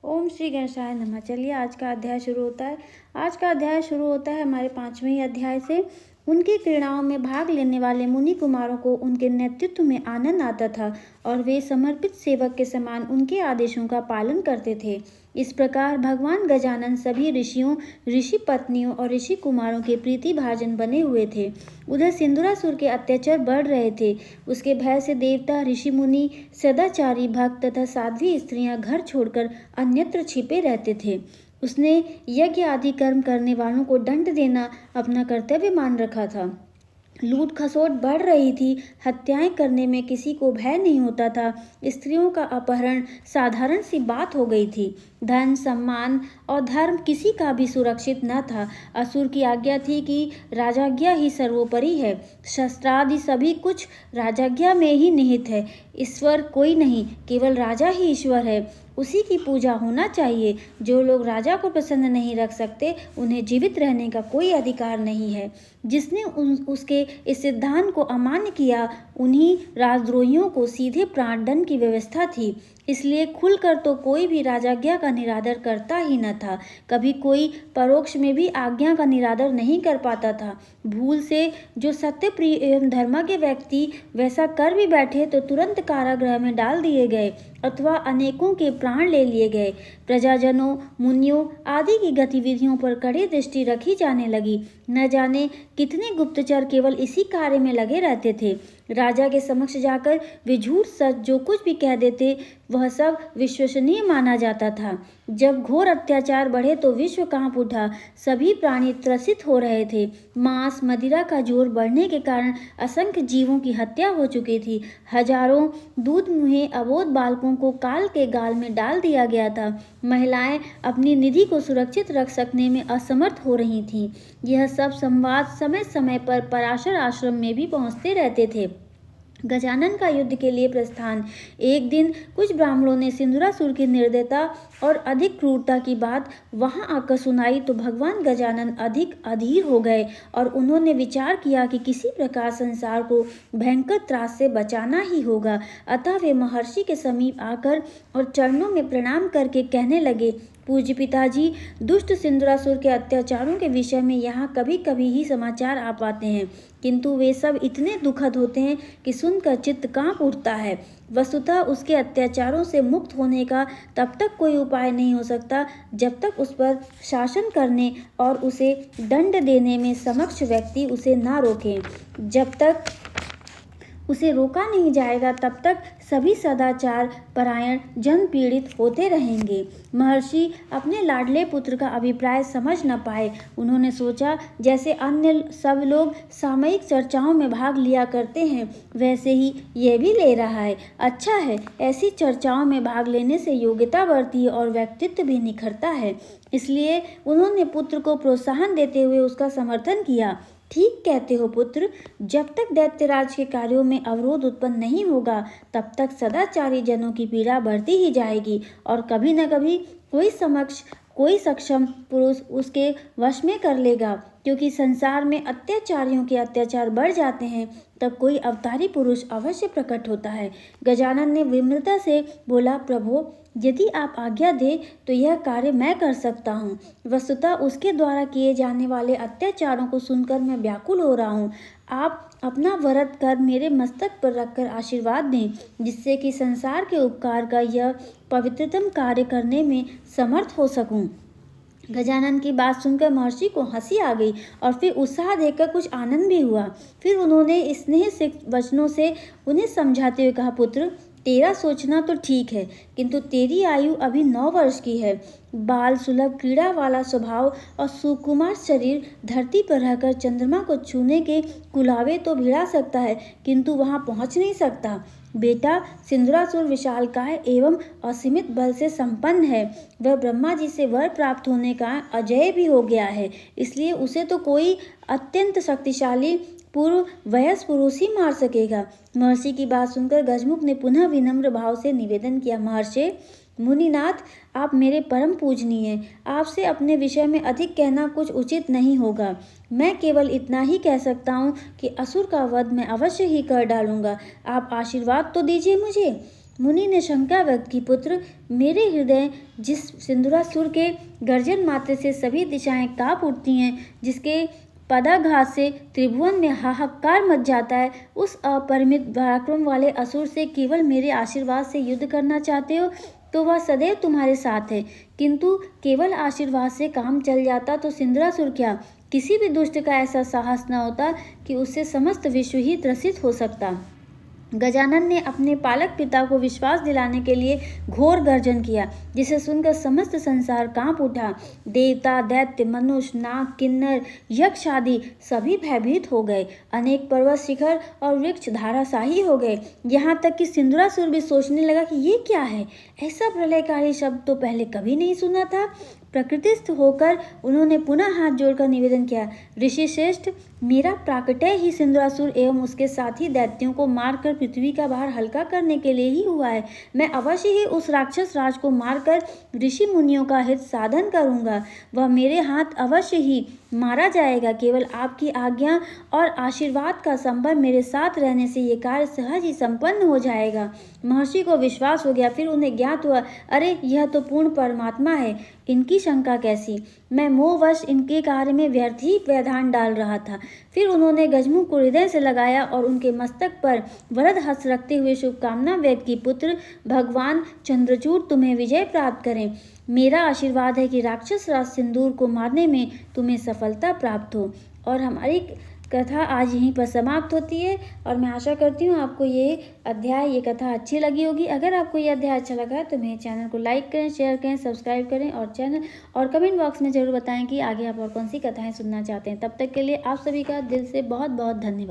ओम श्री गणेशाय नमः। चलिए आज का अध्याय शुरू होता है। आज का अध्याय शुरू होता है हमारे 5वें अध्याय से। उनकी क्रीड़ाओं में भाग लेने वाले मुनि कुमारों को उनके नेतृत्व में आनंद आता था और वे समर्पित सेवक के समान उनके आदेशों का पालन करते थे। इस प्रकार भगवान गजानन सभी ऋषियों, ऋषि पत्नियों और ऋषि कुमारों के प्रीति भाजन बने हुए थे। उधर सिंदूरासुर के अत्याचार बढ़ रहे थे। उसके भय से देवता, ऋषि मुनि, सदाचारी भक्त तथा साध्वी स्त्रियां घर छोड़कर अन्यत्र छिपे रहते थे। उसने यज्ञ आदि कर्म करने वालों को दंड देना अपना कर्तव्य मान रखा था। लूट खसोट बढ़ रही थी। हत्याएं करने में किसी को भय नहीं होता था। स्त्रियों का अपहरण साधारण सी बात हो गई थी। धन, सम्मान और धर्म किसी का भी सुरक्षित न था। असुर की आज्ञा थी कि राजाज्ञा ही सर्वोपरि है। शस्त्रादि सभी कुछ राजाज्ञा में ही निहित है। ईश्वर कोई नहीं, केवल राजा ही ईश्वर है। उसी की पूजा होना चाहिए। जो लोग राजा को प्रसन्न नहीं रख सकते, उन्हें जीवित रहने का कोई अधिकार नहीं है। जिसने उसके इस सिद्धांत को अमान्य किया, उन्हीं राजद्रोहियों को सीधे प्राणदंड की व्यवस्था थी। इसलिए खुलकर तो कोई भी राजाज्ञा का निरादर करता ही न था। कभी कोई परोक्ष में भी आज्ञा का निरादर नहीं कर पाता था। भूल से जो सत्य प्रिय एवं धर्म के व्यक्ति वैसा कर भी बैठे तो तुरंत कारागृह में डाल दिए गए अथवा अनेकों के प्राण ले लिए गए। प्रजाजनों, मुनियों आदि की गतिविधियों पर कड़ी दृष्टि रखी जाने लगी। न जाने कितने गुप्तचर केवल इसी कार्य में लगे रहते थे। राजा के समक्ष जाकर वे झूठ सच जो कुछ भी कह देते, वह सब विश्वसनीय माना जाता था। जब घोर अत्याचार बढ़े तो विश्व कांप उठा। सभी प्राणी त्रसित हो रहे थे। मांस मदिरा का जोर बढ़ने के कारण असंख्य जीवों की हत्या हो चुकी थी। हजारों दूध मुहे अबोध बालकों को काल के गाल में डाल दिया गया था। महिलाएं अपनी निधि को सुरक्षित रख सकने में असमर्थ हो रही थीं। यह सब संवाद समय समय पर पराशर आश्रम में भी पहुंचते रहते थे। गजानन का युद्ध के लिए प्रस्थान। एक दिन कुछ ब्राह्मणों ने सिंदूरासुर की निर्दयता और अधिक क्रूरता की बात वहां आकर सुनाई तो भगवान गजानन अधिक अधीर हो गए और उन्होंने विचार किया कि किसी प्रकार संसार को भयंकर त्रास से बचाना ही होगा। अतः वे महर्षि के समीप आकर और चरणों में प्रणाम करके कहने लगे, पूज्य पिताजी, दुष्ट सिंदूरासुर के अत्याचारों के विषय में यहाँ कभी कभी ही समाचार आ पाते हैं, किंतु वे सब इतने दुखद होते हैं कि सुनकर चित्त कांप उठता है। वस्तुतः उसके अत्याचारों से मुक्त होने का तब तक कोई उपाय नहीं हो सकता जब तक उस पर शासन करने और उसे दंड देने में समक्ष व्यक्ति उसे ना रोके। जब तक उसे रोका नहीं जाएगा तब तक सभी सदाचार परायण जन पीड़ित होते रहेंगे। महर्षि अपने लाडले पुत्र का अभिप्राय समझ न पाए। उन्होंने सोचा, जैसे अन्य सब लोग सामयिक चर्चाओं में भाग लिया करते हैं, वैसे ही यह भी ले रहा है। अच्छा है, ऐसी चर्चाओं में भाग लेने से योग्यता बढ़ती है और व्यक्तित्व भी निखरता है। इसलिए उन्होंने पुत्र को प्रोत्साहन देते हुए उसका समर्थन किया। ठीक कहते हो पुत्र, जब तक दैत्यराज के कार्यों में अवरोध उत्पन्न नहीं होगा तब तक सदाचारी जनों की पीड़ा बढ़ती ही जाएगी और कभी न कभी कोई सक्षम पुरुष उसके वश में कर लेगा। क्योंकि संसार में अत्याचारियों के अत्याचार बढ़ जाते हैं तब कोई अवतारी पुरुष अवश्य प्रकट होता है। गजानन ने विनम्रता से बोला, प्रभो, यदि आप आज्ञा दें तो यह कार्य मैं कर सकता हूँ। वस्तुतः उसके द्वारा किए जाने वाले अत्याचारों को सुनकर मैं व्याकुल हो रहा हूँ। आप अपना वरद कर मेरे मस्तक पर रखकर आशीर्वाद दें, जिससे कि संसार के उपकार का यह पवित्रतम कार्य करने में समर्थ हो सकूं। गजानन की बात सुनकर महर्षि को हंसी आ गई और फिर उत्साह देखकर कुछ आनंद भी हुआ। फिर उन्होंने स्नेह से वचनों से उन्हें समझाते हुए कहा, पुत्र, तेरा सोचना तो ठीक है, किंतु तेरी आयु अभी 9 वर्ष की है। बाल सुलभ क्रीड़ा वाला स्वभाव और सुकुमार शरीर धरती पर रहकर चंद्रमा को छूने के कुलावे तो भिड़ा सकता है, किंतु वहां पहुंच नहीं सकता। बेटा, सिंदूरासुर विशालकाय एवं असीमित बल से संपन्न है। वह ब्रह्मा जी से वर प्राप्त होने का अजय भी हो गया है। इसलिए उसे तो कोई अत्यंत शक्तिशाली पूर्व वयस्क पुरुष ही मार सकेगा। महर्षि की बात सुनकर गजमुख ने पुनः विनम्र भाव से निवेदन किया, महर्षि, मुनिनाथ, आप मेरे परम पूजनीय हैं। आपसे अपने विषय में अधिक कहना कुछ उचित नहीं होगा। मैं केवल इतना ही कह सकता हूँ कि असुर का वध मैं अवश्य ही कर डालूंगा। आप आशीर्वाद तो दीजिए मुझे। मुनि ने शंका व्यक्त की, पुत्र, मेरे हृदय जिस सिंदूरासुर के गर्जन मात्र से सभी दिशाएं कांप उठती हैं, जिसके पदाघात से त्रिभुवन में हाहाकार मच जाता है, उस अपरिमित पराक्रम वाले असुर से केवल मेरे आशीर्वाद से युद्ध करना चाहते हो तो वह सदैव तुम्हारे साथ है, किंतु केवल आशीर्वाद से काम चल जाता तो सिंदूरासुर क्या, किसी भी दुष्ट का ऐसा साहस न होता कि उससे समस्त विश्व ही त्रसित हो सकता। गजानन ने अपने पालक पिता को विश्वास दिलाने के लिए घोर गर्जन किया, जिसे सुनकर समस्त संसार कांप उठा। देवता, दैत्य, मनुष्य, नाग, किन्नर, यक्ष आदि सभी भयभीत हो गए। अनेक पर्वत, शिखर और वृक्ष धाराशाही हो गए। यहाँ तक कि सिंदूरासुर भी सोचने लगा कि ये क्या है, ऐसा प्रलयकारी शब्द तो पहले कभी नहीं सुना था। प्रकृतिस्थ होकर उन्होंने पुनः हाथ जोड़कर निवेदन किया, ऋषि श्रेष्ठ, मेरा प्राकट्य ही सिंदूरासुर एवं उसके साथी दैत्यों को मारकर पृथ्वी का भार हल्का करने के लिए ही हुआ है। मैं अवश्य ही उस राक्षस राज को मारकर ऋषि मुनियों का हित साधन करूंगा। वह मेरे हाथ अवश्य ही मारा जाएगा। केवल आपकी आज्ञा और आशीर्वाद का संबल मेरे साथ रहने से ये कार्य सहज ही संपन्न हो जाएगा। महर्षि को विश्वास हो गया। फिर उन्हें ज्ञात हुआ, अरे यह तो पूर्ण परमात्मा है, इनकी शंका कैसी। मैं मोहवश इनके कार्य में व्यर्थ ही व्यवधान डाल रहा था। फिर उन्होंने गजमुख को हृदय से लगाया और उनके मस्तक पर वरद हस्त रखते हुए शुभकामना व्यक्त की, पुत्र, भगवान चंद्रचूड़ तुम्हें विजय प्राप्त करें। मेरा आशीर्वाद है कि राक्षस राज सिंदूर को मारने में तुम्हें सफलता प्राप्त हो। और हमारी कथा आज यहीं पर समाप्त होती है और मैं आशा करती हूँ आपको ये कथा अच्छी लगी होगी। अगर आपको ये अध्याय अच्छा लगा है तो मेरे चैनल को लाइक करें, शेयर करें, सब्सक्राइब करें और कमेंट बॉक्स में ज़रूर बताएं कि आगे आप और कौन सी कथाएं सुनना चाहते हैं। तब तक के लिए आप सभी का दिल से बहुत बहुत धन्यवाद।